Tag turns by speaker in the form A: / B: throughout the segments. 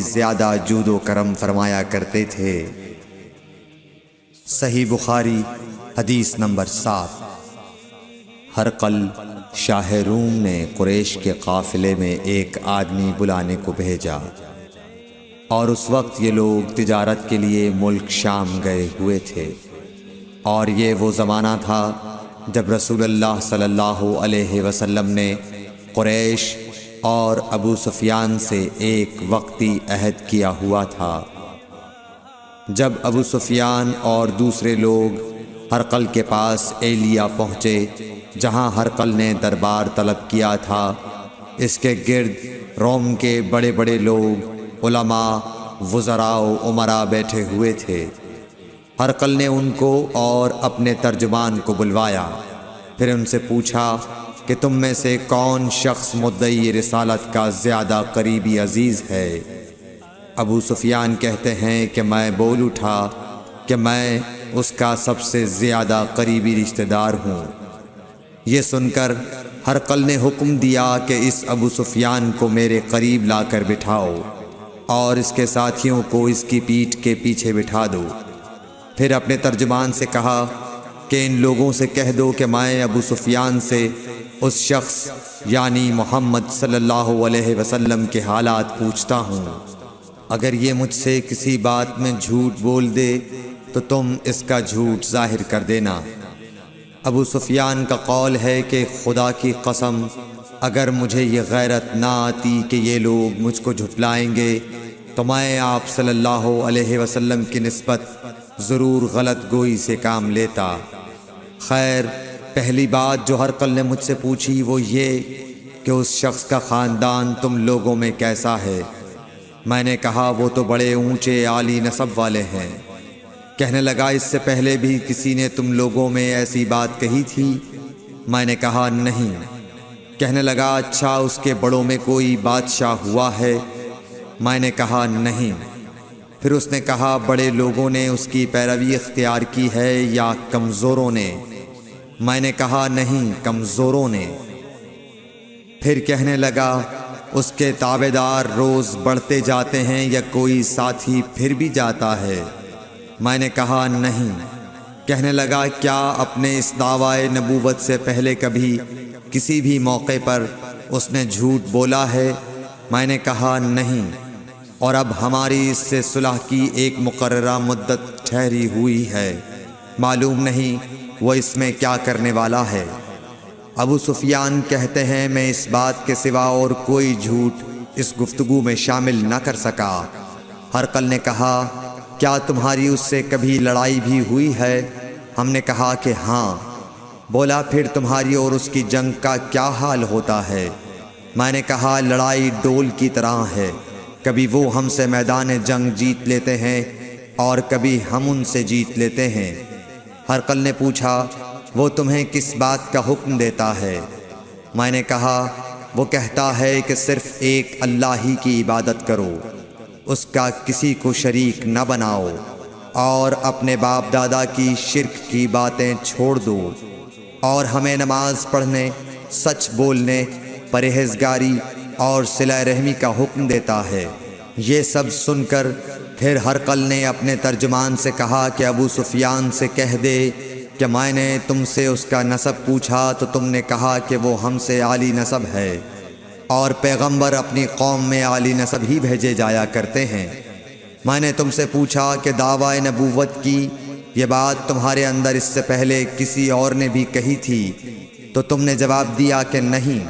A: زیادہ جود و کرم فرمایا کرتے تھے۔ صحیح بخاری حدیث نمبر 7۔ ہرقل شاہ روم نے قریش کے قافلے میں ایک آدمی بلانے کو بھیجا، اور اس وقت یہ لوگ تجارت کے لیے ملک شام گئے ہوئے تھے، اور یہ وہ زمانہ تھا جب رسول اللہ صلی اللہ علیہ وسلم نے قریش اور ابو سفیان سے ایک وقتی عہد کیا ہوا تھا۔ جب ابو سفیان اور دوسرے لوگ ہرقل کے پاس ایلیا پہنچے جہاں ہرقل نے دربار طلب کیا تھا، اس کے گرد روم کے بڑے بڑے لوگ، علماء، وزراء و امراء بیٹھے ہوئے تھے۔ ہرقل نے ان کو اور اپنے ترجمان کو بلوایا، پھر ان سے پوچھا کہ تم میں سے کون شخص مدعی رسالت کا زیادہ قریبی عزیز ہے؟ ابو سفیان کہتے ہیں کہ میں بول اٹھا کہ میں اس کا سب سے زیادہ قریبی رشتہ دار ہوں۔ یہ سن کر ہرقل نے حکم دیا کہ اس ابو سفیان کو میرے قریب لا کر بٹھاؤ اور اس کے ساتھیوں کو اس کی پیٹھ کے پیچھے بٹھا دو۔ پھر اپنے ترجمان سے کہا کہ ان لوگوں سے کہہ دو کہ میں ابو سفیان سے اس شخص یعنی محمد صلی اللہ علیہ وسلم کے حالات پوچھتا ہوں، اگر یہ مجھ سے کسی بات میں جھوٹ بول دے تو تم اس کا جھوٹ ظاہر کر دینا۔ ابو سفیان کا قول ہے کہ خدا کی قسم اگر مجھے یہ غیرت نہ آتی کہ یہ لوگ مجھ کو جھٹلائیں گے تو میں آپ صلی اللہ علیہ وسلم کی نسبت ضرور غلط گوئی سے کام لیتا۔ خیر، پہلی بات جو ہرقل نے مجھ سے پوچھی وہ یہ کہ اس شخص کا خاندان تم لوگوں میں کیسا ہے؟ میں نے کہا وہ تو بڑے اونچے عالی نسب والے ہیں۔ کہنے لگا اس سے پہلے بھی کسی نے تم لوگوں میں ایسی بات کہی تھی؟ میں نے کہا نہیں۔ کہنے لگا اچھا اس کے بڑوں میں کوئی بادشاہ ہوا ہے؟ میں نے کہا نہیں۔ پھر اس نے کہا بڑے لوگوں نے اس کی پیروی اختیار کی ہے یا کمزوروں نے؟ میں نے کہا نہیں، کمزوروں نے۔ پھر کہنے لگا اس کے تابعدار روز بڑھتے جاتے ہیں یا کوئی ساتھی پھر بھی جاتا ہے؟ میں نے کہا نہیں۔ کہنے لگا کیا اپنے اس دعوی نبوت سے پہلے کبھی کسی بھی موقع پر اس نے جھوٹ بولا ہے؟ میں نے کہا نہیں، اور اب ہماری اس سے صلح کی ایک مقررہ مدت ٹھہری ہوئی ہے، معلوم نہیں وہ اس میں کیا کرنے والا ہے۔ ابو سفیان کہتے ہیں میں اس بات کے سوا اور کوئی جھوٹ اس گفتگو میں شامل نہ کر سکا۔ ہرقل نے کہا کیا تمہاری اس سے کبھی لڑائی بھی ہوئی ہے؟ ہم نے کہا کہ ہاں۔ بولا پھر تمہاری اور اس کی جنگ کا کیا حال ہوتا ہے؟ میں نے کہا لڑائی ڈول کی طرح ہے، کبھی وہ ہم سے میدان جنگ جیت لیتے ہیں اور کبھی ہم ان سے جیت لیتے ہیں۔ ہرقل نے پوچھا وہ تمہیں کس بات کا حکم دیتا ہے؟ میں نے کہا وہ کہتا ہے کہ صرف ایک اللہ ہی کی عبادت کرو، اس کا کسی کو شریک نہ بناؤ، اور اپنے باپ دادا کی شرک کی باتیں چھوڑ دو، اور ہمیں نماز پڑھنے، سچ بولنے، پرہیزگاری اور صلہ رحمی کا حکم دیتا ہے۔ یہ سب سن کر پھر ہرقل نے اپنے ترجمان سے کہا کہ ابو سفیان سے کہہ دے کہ میں نے تم سے اس کا نسب پوچھا تو تم نے کہا کہ وہ ہم سے عالی نسب ہے، اور پیغمبر اپنی قوم میں عالی نسب ہی بھیجے جایا کرتے ہیں۔ میں نے تم سے پوچھا کہ دعوی نبوت کی یہ بات تمہارے اندر اس سے پہلے کسی اور نے بھی کہی تھی؟ تو تم نے جواب دیا کہ نہیں۔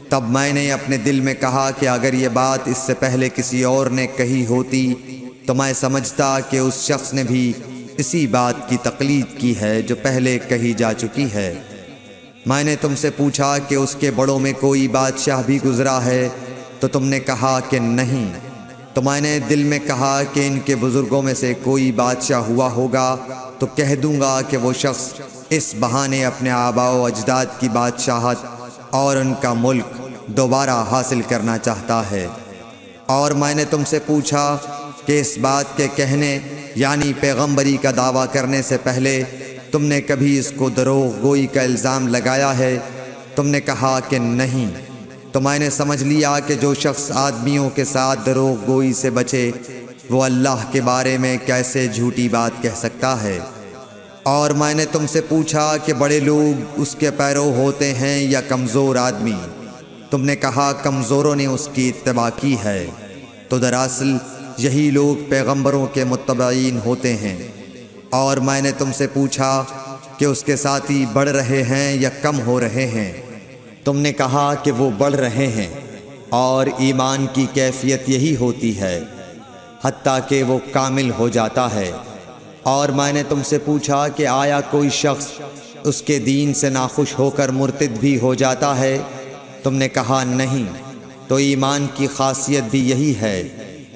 A: تب میں نے اپنے دل میں کہا کہ اگر یہ بات اس سے پہلے کسی اور نے کہی ہوتی تو میں سمجھتا کہ اس شخص نے بھی اسی بات کی تقلید کی ہے جو پہلے کہی جا چکی ہے۔ میں نے تم سے پوچھا کہ اس کے بڑوں میں کوئی بادشاہ بھی گزرا ہے؟ تو تم نے کہا کہ نہیں۔ تو میں نے دل میں کہا کہ ان کے بزرگوں میں سے کوئی بادشاہ ہوا ہوگا تو کہہ دوں گا کہ وہ شخص اس بہانے اپنے آباء و اجداد کی بادشاہت اور ان کا ملک دوبارہ حاصل کرنا چاہتا ہے۔ اور میں نے تم سے پوچھا کہ اس بات کے کہنے یعنی پیغمبری کا دعویٰ کرنے سے پہلے تم نے کبھی اس کو دروغ گوئی کا الزام لگایا ہے؟ تم نے کہا کہ نہیں۔ تو میں نے سمجھ لیا کہ جو شخص آدمیوں کے ساتھ دروغ گوئی سے بچے وہ اللہ کے بارے میں کیسے جھوٹی بات کہہ سکتا ہے۔ اور میں نے تم سے پوچھا کہ بڑے لوگ اس کے پیرو ہوتے ہیں یا کمزور آدمی؟ تم نے کہا کمزوروں نے اس کی اتباع کی ہے، تو دراصل یہی لوگ پیغمبروں کے متبعین ہوتے ہیں۔ اور میں نے تم سے پوچھا کہ اس کے ساتھی بڑھ رہے ہیں یا کم ہو رہے ہیں؟ تم نے کہا کہ وہ بڑھ رہے ہیں، اور ایمان کی کیفیت یہی ہوتی ہے حتیٰ کہ وہ کامل ہو جاتا ہے۔ اور میں نے تم سے پوچھا کہ آیا کوئی شخص اس کے دین سے ناخوش ہو کر مرتد بھی ہو جاتا ہے؟ تم نے کہا نہیں۔ تو ایمان کی خاصیت بھی یہی ہے،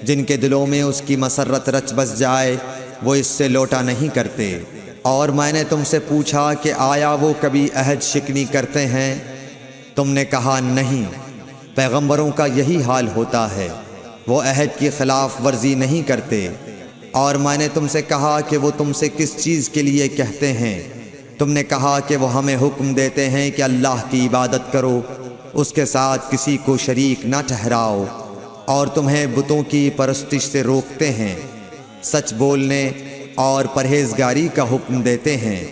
A: جن کے دلوں میں اس کی مسرت رچ بس جائے وہ اس سے لوٹا نہیں کرتے۔ اور میں نے تم سے پوچھا کہ آیا وہ کبھی عہد شکنی کرتے ہیں؟ تم نے کہا نہیں۔ پیغمبروں کا یہی حال ہوتا ہے، وہ عہد کی خلاف ورزی نہیں کرتے۔ اور میں نے تم سے کہا کہ وہ تم سے کس چیز کے لیے کہتے ہیں؟ تم نے کہا کہ وہ ہمیں حکم دیتے ہیں کہ اللہ کی عبادت کرو، اس کے ساتھ کسی کو شریک نہ ٹھہراؤ، اور تمہیں بتوں کی پرستش سے روکتے ہیں، سچ بولنے اور پرہیزگاری کا حکم دیتے ہیں۔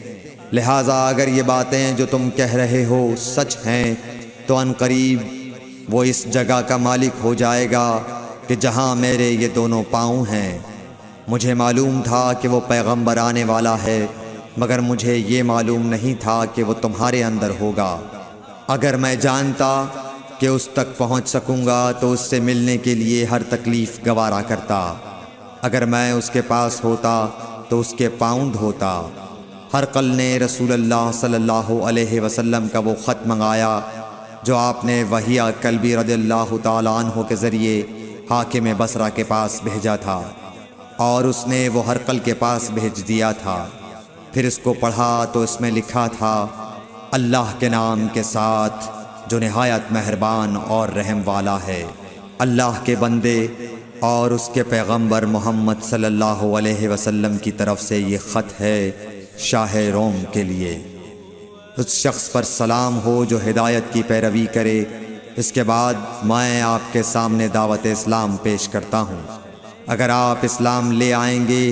A: لہٰذا اگر یہ باتیں جو تم کہہ رہے ہو سچ ہیں تو ان قریب وہ اس جگہ کا مالک ہو جائے گا کہ جہاں میرے یہ دونوں پاؤں ہیں۔ مجھے معلوم تھا کہ وہ پیغمبر آنے والا ہے، مگر مجھے یہ معلوم نہیں تھا کہ وہ تمہارے اندر ہوگا۔ اگر میں جانتا کہ اس تک پہنچ سکوں گا تو اس سے ملنے کے لیے ہر تکلیف گوارا کرتا۔ اگر میں اس کے پاس ہوتا تو اس کے پاؤں دھوتا۔ ہرقل نے رسول اللہ صلی اللہ علیہ وسلم کا وہ خط منگایا جو آپ نے وحیہ کلبی رضی اللہ تعالیٰ عنہ کے ذریعے حاکم بصرہ کے پاس بھیجا تھا، اور اس نے وہ ہرقل کے پاس بھیج دیا تھا۔ پھر اس کو پڑھا تو اس میں لکھا تھا، اللہ کے نام کے ساتھ جو نہایت مہربان اور رحم والا ہے۔ اللہ کے بندے اور اس کے پیغمبر محمد صلی اللہ علیہ وسلم کی طرف سے یہ خط ہے شاہ روم کے لیے۔ اس شخص پر سلام ہو جو ہدایت کی پیروی کرے۔ اس کے بعد میں آپ کے سامنے دعوت اسلام پیش کرتا ہوں۔ اگر آپ اسلام لے آئیں گے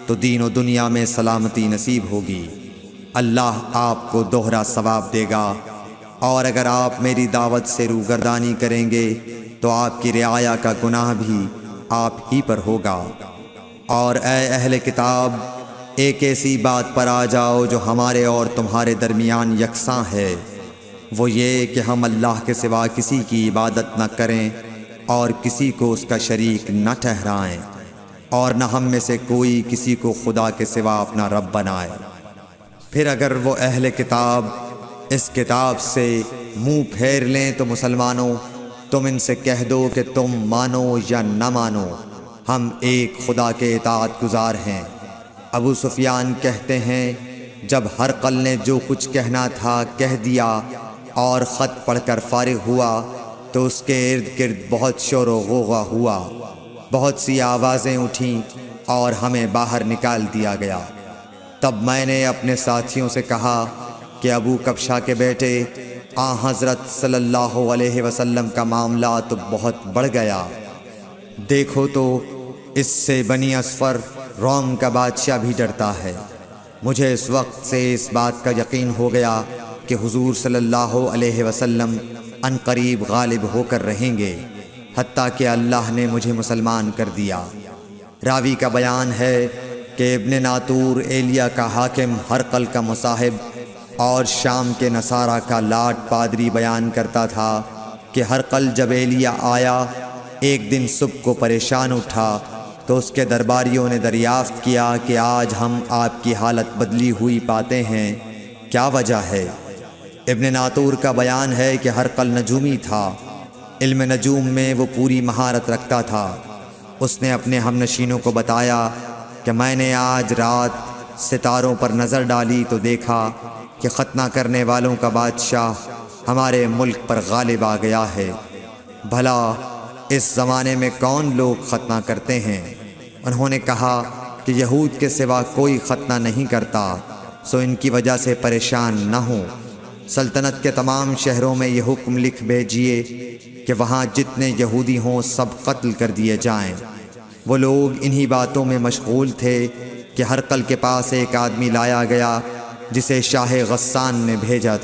A: تو دین و دنیا میں سلامتی نصیب ہوگی، اللہ آپ کو دوہرا ثواب دے گا۔ اور اگر آپ میری دعوت سے روگردانی کریں گے تو آپ کی رعایا کا گناہ بھی آپ ہی پر ہوگا۔ اور اے اہل کتاب، ایک ایسی بات پر آ جاؤ جو ہمارے اور تمہارے درمیان یکساں ہے، وہ یہ کہ ہم اللہ کے سوا کسی کی عبادت نہ کریں اور کسی کو اس کا شریک نہ ٹھہرائیں، اور نہ ہم میں سے کوئی کسی کو خدا کے سوا اپنا رب بنائے۔ پھر اگر وہ اہل کتاب اس کتاب سے منہ پھیر لیں تو مسلمانوں، تم ان سے کہہ دو کہ تم مانو یا نہ مانو، ہم ایک خدا کے اطاعت گزار ہیں۔ ابو سفیان کہتے ہیں، جب ہرقل نے جو کچھ کہنا تھا کہہ دیا اور خط پڑھ کر فارغ ہوا تو اس کے ارد گرد بہت شور و غوغا ہوا، بہت سی آوازیں اٹھیں اور ہمیں باہر نکال دیا گیا۔ تب میں نے اپنے ساتھیوں سے کہا کہ ابو کبشہ کے بیٹے حضرت صلی اللہ علیہ وسلم کا معاملہ تو بہت بڑھ گیا۔ دیکھو تو اس سے بنی اصفر روم کا بادشاہ بھی ڈرتا ہے۔ مجھے اس وقت سے اس بات کا یقین ہو گیا کہ حضور صلی اللہ علیہ وسلم ان قریب غالب ہو کر رہیں گے، حتیٰ کہ اللہ نے مجھے مسلمان کر دیا۔ راوی کا بیان ہے کہ ابن ناطور ایلیا کا حاکم ہرقل کا مصاحب اور شام کے نصارہ کا لاٹ پادری بیان کرتا تھا کہ ہرقل جب ایلیا آیا ایک دن صبح کو پریشان اٹھا تو اس کے درباریوں نے دریافت کیا کہ آج ہم آپ کی حالت بدلی ہوئی پاتے ہیں، کیا وجہ ہے؟ ابن ناطور کا بیان ہے کہ ہرقل نجومی تھا، علم نجوم میں وہ پوری مہارت رکھتا تھا۔ اس نے اپنے ہم نشینوں کو بتایا کہ میں نے آج رات ستاروں پر نظر ڈالی تو دیکھا کہ ختنہ کرنے والوں کا بادشاہ ہمارے ملک پر غالب آ گیا ہے۔ بھلا اس زمانے میں کون لوگ ختنہ کرتے ہیں؟ انہوں نے کہا کہ یہود کے سوا کوئی ختنہ نہیں کرتا، سو ان کی وجہ سے پریشان نہ ہوں۔ سلطنت کے تمام شہروں میں یہ حکم لکھ بھیجیے کہ وہاں جتنے یہودی ہوں سب قتل کر دیے جائیں۔ وہ لوگ انہی باتوں میں مشغول تھے کہ ہرقل کے پاس ایک آدمی لایا گیا جسے شاہ غسان نے بھیجا تھا۔